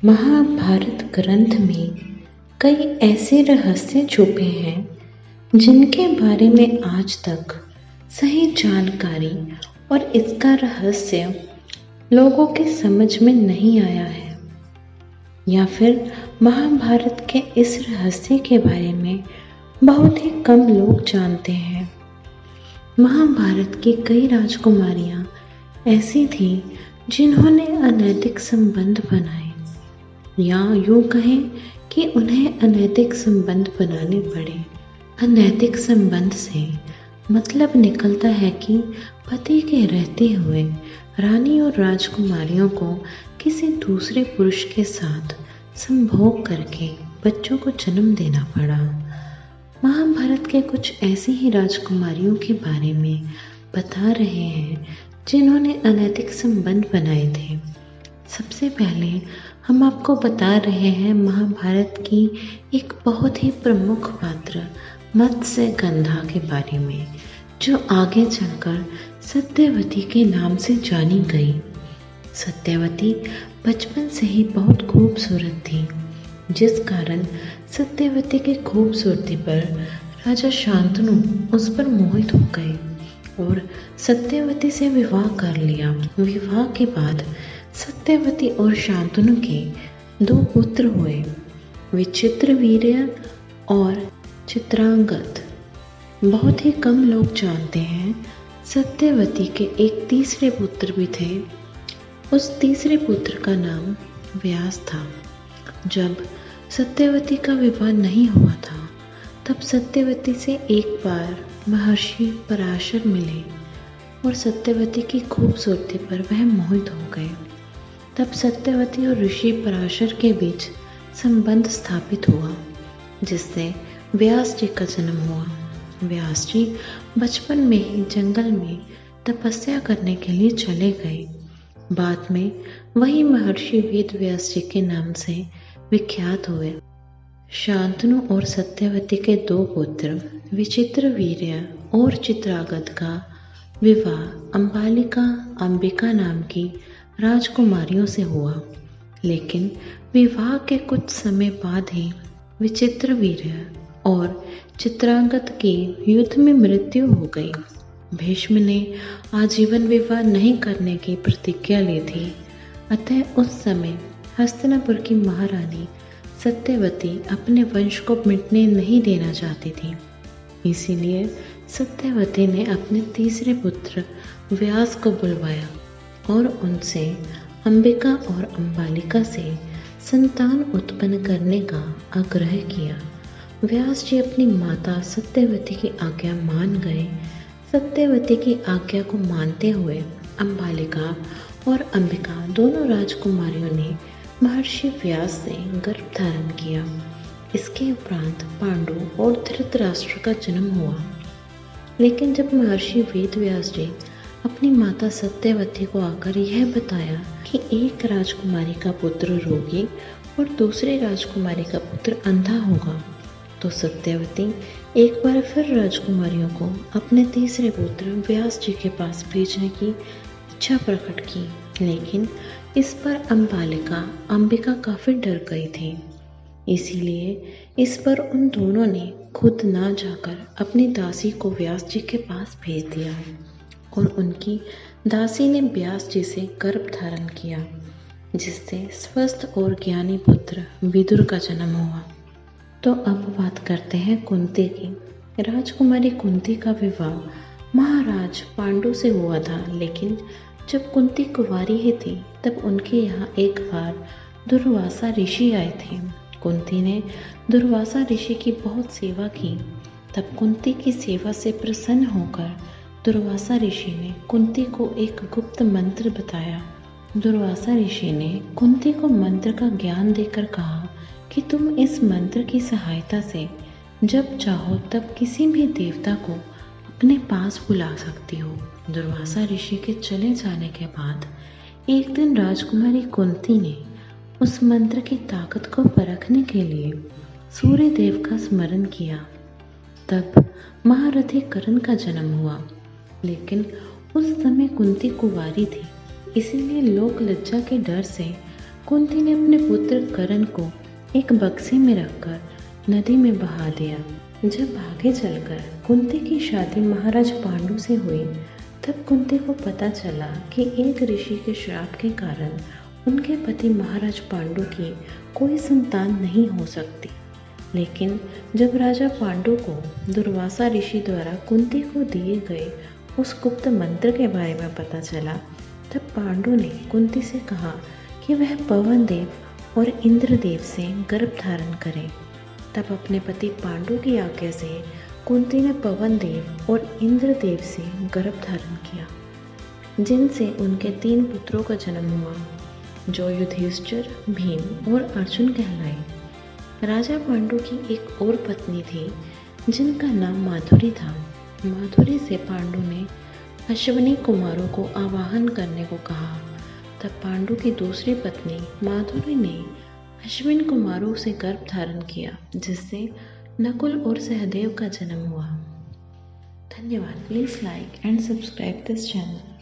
महाभारत ग्रंथ में कई ऐसे रहस्य छुपे हैं जिनके बारे में आज तक सही जानकारी और इसका रहस्य लोगों के समझ में नहीं आया है, या फिर महाभारत के इस रहस्य के बारे में बहुत ही कम लोग जानते हैं। महाभारत की कई राजकुमारियां ऐसी थीं जिन्होंने अनैतिक संबंध बनाए, या यूं कहें कि उन्हें अनैतिक संबंध बनाने पड़े। अनैतिक संबंध से मतलब निकलता है कि पति के रहते हुए रानी और राजकुमारियों को किसी दूसरे पुरुष के साथ संभोग करके बच्चों को जन्म देना पड़ा। महाभारत के कुछ ऐसी ही राजकुमारियों के बारे में बता रहे हैं जिन्होंने अनैतिक संबंध बनाए थे। सबसे पहले हम आपको बता रहे हैं महाभारत की एक बहुत ही प्रमुख पात्र मत्स्यगंधा के बारे में, जो आगे चलकर सत्यवती के नाम से जानी गई। सत्यवती बचपन से ही बहुत खूबसूरत थी, जिस कारण सत्यवती की खूबसूरती पर राजा शांतनु उस पर मोहित हो गए और सत्यवती से विवाह कर लिया। विवाह के बाद सत्यवती और शांतनु के 2 पुत्र हुए, विचित्रवीर्य और चित्रांगद। बहुत ही कम लोग जानते हैं सत्यवती के एक तीसरे पुत्र भी थे। उस तीसरे पुत्र का नाम व्यास था। जब सत्यवती का विवाह नहीं हुआ था, तब सत्यवती से एक बार महर्षि पराशर मिले और सत्यवती की खूबसूरती पर वह मोहित हो गए। तब सत्यवती और ऋषि पराशर के बीच संबंध स्थापित हुआ, जिससे व्यास जी का जन्म हुआ। व्यास जी बचपन में ही जंगल में तपस्या करने के लिए चले गए। बाद में वही महर्षि वेद व्यास जी के नाम से विख्यात हुए। शांतनु और सत्यवती के 2 पुत्र विचित्रवीर्य और चित्रांगद का विवाह अंबिका नाम की राजकुमारियों से हुआ, लेकिन विवाह के कुछ समय बाद ही विचित्रवीर्य और चित्रांगद की युद्ध में मृत्यु हो गई। भीष्म ने आजीवन विवाह नहीं करने की प्रतिज्ञा ली थी, अतः उस समय हस्तिनापुर की महारानी सत्यवती अपने वंश को मिटने नहीं देना चाहती थी। इसीलिए सत्यवती ने अपने तीसरे पुत्र व्यास को बुलवाया और उनसे अंबिका और अंबालिका से संतान उत्पन्न करने का आग्रह किया। व्यास जी अपनी माता सत्यवती की आज्ञा मान गए। सत्यवती की आज्ञा को मानते हुए अंबालिका और अंबिका दोनों राजकुमारियों ने महर्षि व्यास से गर्भ धारण किया। इसके उपरांत पांडु और धृतराष्ट्र का जन्म हुआ। लेकिन जब महर्षि वेद व्यास जी अपनी माता सत्यवती को आकर यह बताया कि एक राजकुमारी का पुत्र रोगी और दूसरी राजकुमारी का पुत्र अंधा होगा, तो सत्यवती एक बार फिर राजकुमारियों को अपने तीसरे पुत्र व्यास जी के पास भेजने की इच्छा प्रकट की। लेकिन इस पर अंबिका काफी डर गई थी। इसीलिए इस पर उन दोनों ने खुद ना जाकर अपनी दासी को व्यास जी के पास भेज दिया और उनकी दासी ने व्यास जी से गर्भ धारण किया, जिससे स्वस्थ और ज्ञानी पुत्र विदुर का जन्म हुआ। तो अब बात करते हैं कुंती की। राजकुमारी कुंती का विवाह महाराज पांडु से हुआ था, लेकिन जब कुंती कुंवारी ही थी तब उनके यहाँ एक बार दुर्वासा ऋषि आए थे। कुंती ने दुर्वासा ऋषि की बहुत सेवा की। तब कुंती की सेवा से प्रसन्न होकर दुर्वासा ऋषि ने कुंती को एक गुप्त मंत्र बताया। दुर्वासा ऋषि ने कुंती को मंत्र का ज्ञान देकर कहा कि तुम इस मंत्र की सहायता से जब चाहो तब किसी भी देवता को अपने पास बुला सकती हो। दुर्वासा ऋषि के चले जाने के बाद एक दिन राजकुमारी कुंती ने उस मंत्र की ताकत को परखने के लिए सूर्य देव का स्मरण किया। तब महारथी कर्ण का जन्म हुआ। लेकिन उस समय कुंती कुंवारी थी, इसीलिए लोक लज्जा के डर से कुंती ने अपने पुत्र कर्ण को एक बक्से में रखकर नदी में बहा दिया। जब आगे चलकर कुंती की शादी महाराज पांडु से हुई, तब कुंती को पता चला कि एक ऋषि के श्राप के कारण उनके पति महाराज पांडु की कोई संतान नहीं हो सकती। लेकिन जब राजा पांडु को दुर्वासा ऋषि द्वारा कुंती को दिए गए उस गुप्त मंत्र के बारे में पता चला, तब पांडु ने कुंती से कहा कि वह पवन देव और इंद्रदेव से गर्भ धारण करे। तब अपने पति पांडु की आज्ञा से कुंती ने पवन देव और इंद्रदेव से गर्भ धारण किया, जिनसे उनके 3 पुत्रों का जन्म हुआ, जो युधिष्ठिर, भीम और अर्जुन कहलाए। राजा पांडु की एक और पत्नी थी जिनका नाम माधुरी था। माधुरी से पांडु ने अश्विनी कुमारों को आवाहन करने को कहा। तब पांडु की दूसरी पत्नी माधुरी ने अश्विन कुमारों से गर्भ धारण किया, जिससे नकुल और सहदेव का जन्म हुआ। धन्यवाद। Please like and subscribe this channel.